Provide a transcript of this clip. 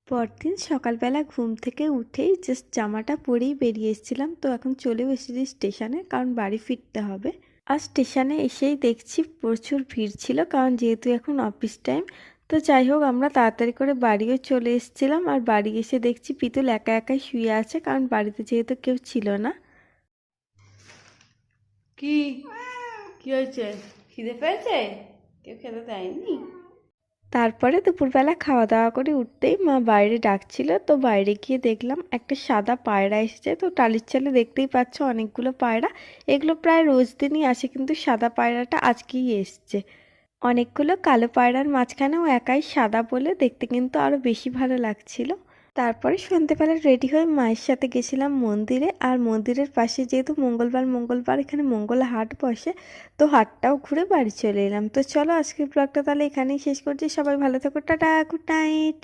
পরদিন সকালবেলা ঘুম থেকে উঠেই জাস্ট জামাটা পরেই বেরিয়ে এসেছিলাম। তো এখন চলেও এসেছি স্টেশনে, কারণ বাড়ি ফিরতে হবে। আর স্টেশনে এসেই দেখছি প্রচুর ভিড় ছিল, কারণ যেহেতু এখন অফিস টাইম। তো যাই হোক, আমরা তাড়াতাড়ি করে বাড়িও চলে এসেছিলাম। আর বাড়ি এসে দেখছি পিতুল একা একাই শুয়ে আছে, কারণ বাড়িতে যেহেতু কেউ ছিল না। কি কি হয়েছে? খিদে পেয়েছে? কেউ খেতে দেয়নি? তারপরে দুপুরবেলা খাওয়া দাওয়া করে উঠতেই মা বাইরে ডাকছিল। তো বাইরে গিয়ে দেখলাম একটা সাদা পায়রা এসেছে। তো টালির চালে দেখতেই পাচ্ছ অনেকগুলো পায়রা। এগুলো প্রায় রোজ দিনই আসে, কিন্তু সাদা পায়রাটা আজকেই এসছে। অনেকগুলো কালো পায়রার মাঝখানেও একাই সাদা বলে দেখতে কিন্তু আরো বেশি ভালো লাগছিল। তারপরে সন্ধেবেলা রেডি হয়ে মায়ের সাথে গেছিলাম মন্দিরে। আর মন্দিরের পাশে যেহেতু মঙ্গলবার মঙ্গলবার এখানে মঙ্গল হাট বসে, তো হাটটাও ঘুরে বাড়ি চলে এলাম। তো চলো আজকের ব্লগটা তাহলে এখানেই শেষ করছি। সবাই ভালো থাকো, টাটা, গুড নাইট।